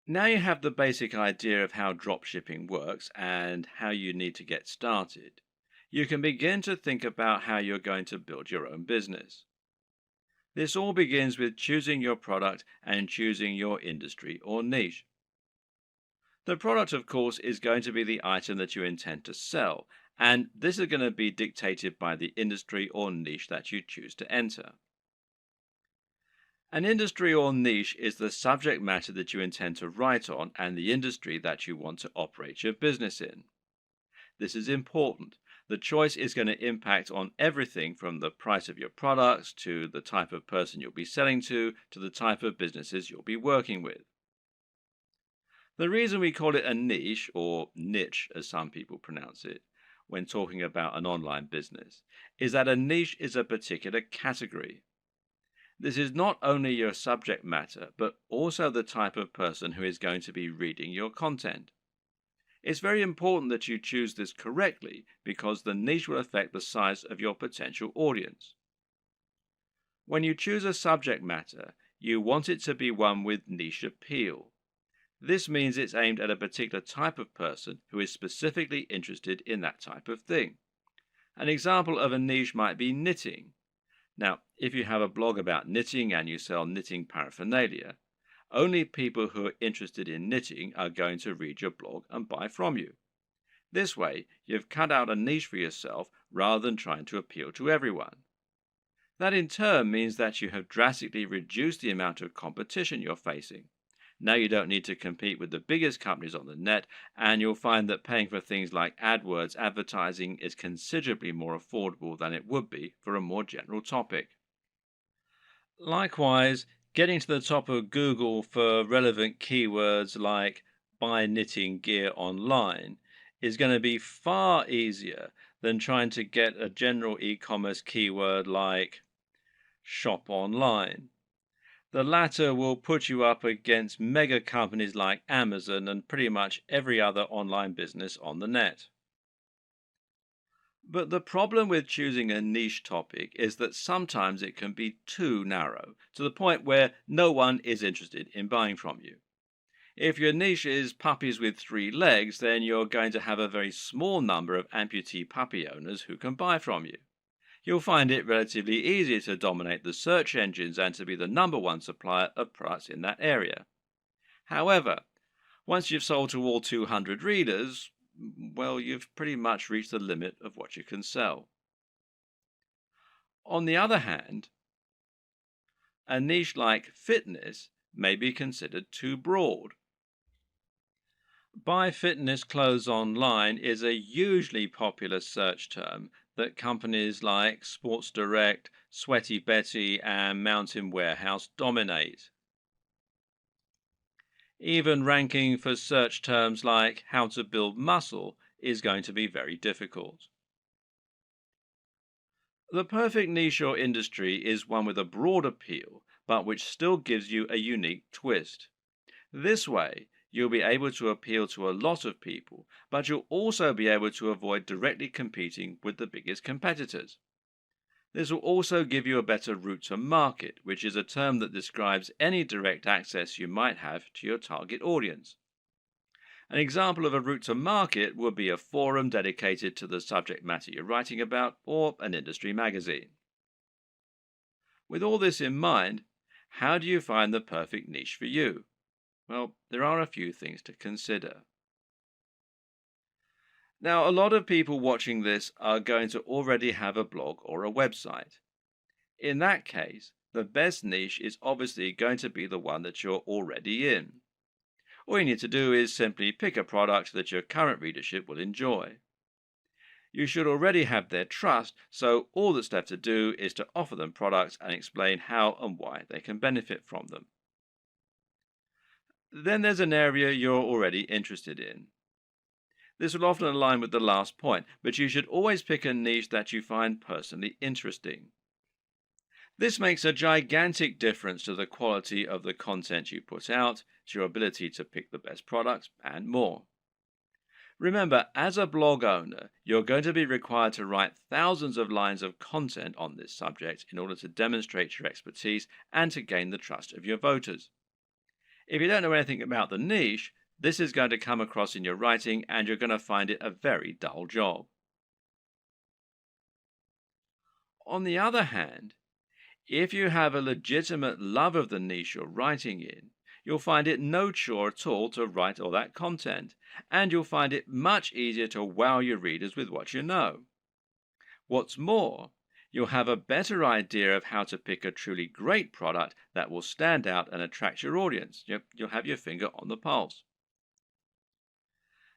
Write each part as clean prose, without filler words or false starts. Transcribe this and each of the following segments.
Now you have the basic idea of how dropshipping works and how you need to get started. You can begin to think about how you're going to build your own business. This all begins with choosing your product and choosing your industry or niche. The product, of course, is going to be the item that you intend to sell, and this is going to be dictated by the industry or niche that you choose to enter. An industry or niche is the subject matter that you intend to write on and the industry that you want to operate your business in. This is important. The choice is going to impact on everything from the price of your products to the type of person you'll be selling to the type of businesses you'll be working with. The reason we call it a niche, or niche as some people pronounce it, when talking about an online business, is that a niche is a particular category. This is not only your subject matter, but also the type of person who is going to be reading your content. It's very important that you choose this correctly because the niche will affect the size of your potential audience. When you choose a subject matter, you want it to be one with niche appeal. This means it's aimed at a particular type of person who is specifically interested in that type of thing. An example of a niche might be knitting. Now, if you have a blog about knitting and you sell knitting paraphernalia, only people who are interested in knitting are going to read your blog and buy from you. This way, you've cut out a niche for yourself rather than trying to appeal to everyone. That in turn means that you have drastically reduced the amount of competition you're facing. Now you don't need to compete with the biggest companies on the net, and you'll find that paying for things like AdWords advertising is considerably more affordable than it would be for a more general topic. Likewise, getting to the top of Google for relevant keywords like buy knitting gear online is going to be far easier than trying to get a general e-commerce keyword like shop online. The latter will put you up against mega companies like Amazon and pretty much every other online business on the net. But the problem with choosing a niche topic is that sometimes it can be too narrow, to the point where no one is interested in buying from you. If your niche is puppies with three legs, then you're going to have a very small number of amputee puppy owners who can buy from you. You'll find it relatively easy to dominate the search engines and to be the number one supplier of products in that area. However, once you've sold to all 200 readers, well, you've pretty much reached the limit of what you can sell. On the other hand, a niche like fitness may be considered too broad. Buy fitness clothes online is a hugely popular search term that companies like Sports Direct, Sweaty Betty, and Mountain Warehouse dominate. Even ranking for search terms like how to build muscle is going to be very difficult. The perfect niche or industry is one with a broad appeal, but which still gives you a unique twist. This way, you'll be able to appeal to a lot of people, but you'll also be able to avoid directly competing with the biggest competitors. This will also give you a better route to market, which is a term that describes any direct access you might have to your target audience. An example of a route to market would be a forum dedicated to the subject matter you're writing about, or an industry magazine. With all this in mind, how do you find the perfect niche for you? Well, there are a few things to consider. Now, a lot of people watching this are going to already have a blog or a website. In that case, the best niche is obviously going to be the one that you're already in. All you need to do is simply pick a product that your current readership will enjoy. You should already have their trust, so all that's left to do is to offer them products and explain how and why they can benefit from them. Then there's an area you're already interested in. This will often align with the last point, but you should always pick a niche that you find personally interesting. This makes a gigantic difference to the quality of the content you put out, to your ability to pick the best products, and more. Remember, as a blog owner, you're going to be required to write thousands of lines of content on this subject in order to demonstrate your expertise and to gain the trust of your voters. If you don't know anything about the niche, this is going to come across in your writing and you're going to find it a very dull job. On the other hand, if you have a legitimate love of the niche you're writing in, you'll find it no chore at all to write all that content, and you'll find it much easier to wow your readers with what you know. What's more, you'll have a better idea of how to pick a truly great product that will stand out and attract your audience. You'll have your finger on the pulse.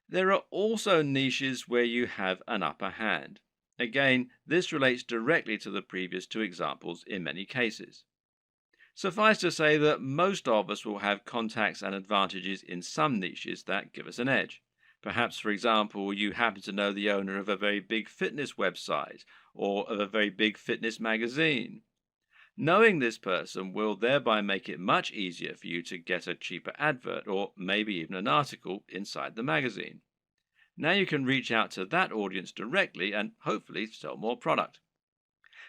There are also niches where you have an upper hand. Again, this relates directly to the previous two examples in many cases. Suffice to say that most of us will have contacts and advantages in some niches that give us an edge. Perhaps, for example, you happen to know the owner of a very big fitness website or of a very big fitness magazine. Knowing this person will thereby make it much easier for you to get a cheaper advert or maybe even an article inside the magazine. Now you can reach out to that audience directly and hopefully sell more product.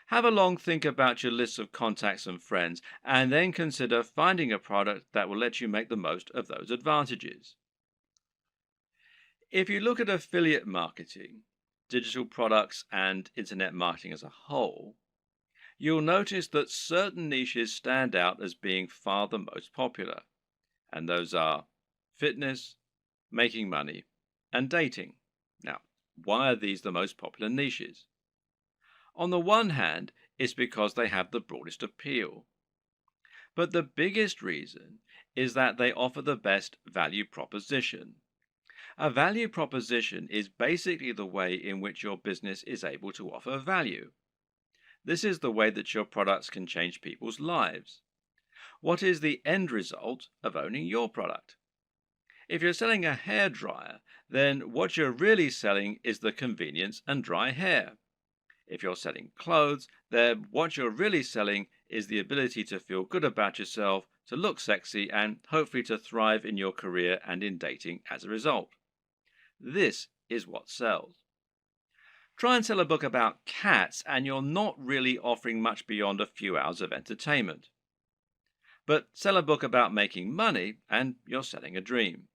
Have a long think about your list of contacts and friends, and then consider finding a product that will let you make the most of those advantages. If you look at affiliate marketing, digital products, and internet marketing as a whole, you'll notice that certain niches stand out as being far the most popular, and those are fitness, making money, and dating. Now, why are these the most popular niches? On the one hand, it's because they have the broadest appeal. But the biggest reason is that they offer the best value proposition. A value proposition is basically the way in which your business is able to offer value. This is the way that your products can change people's lives. What is the end result of owning your product? If you're selling a hairdryer, then what you're really selling is the convenience and dry hair. If you're selling clothes, then what you're really selling is the ability to feel good about yourself, to look sexy, and hopefully to thrive in your career and in dating as a result. This is what sells. Try and sell a book about cats, and you're not really offering much beyond a few hours of entertainment. But sell a book about making money, and you're selling a dream.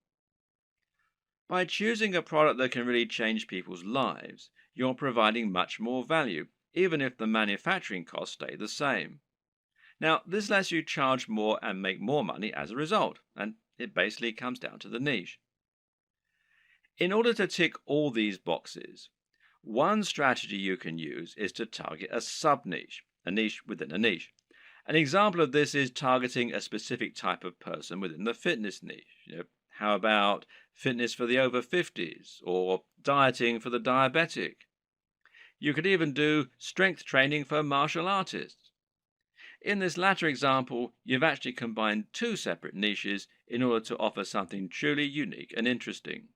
By choosing a product that can really change people's lives, you're providing much more value, even if the manufacturing costs stay the same. Now, this lets you charge more and make more money as a result, and it basically comes down to the niche. In order to tick all these boxes, one strategy you can use is to target a sub-niche, a niche within a niche. An example of this is targeting a specific type of person within the fitness niche. How about fitness for the over 50s or dieting for the diabetic? You could even do strength training for martial artists. In this latter example, you've actually combined two separate niches in order to offer something truly unique and interesting.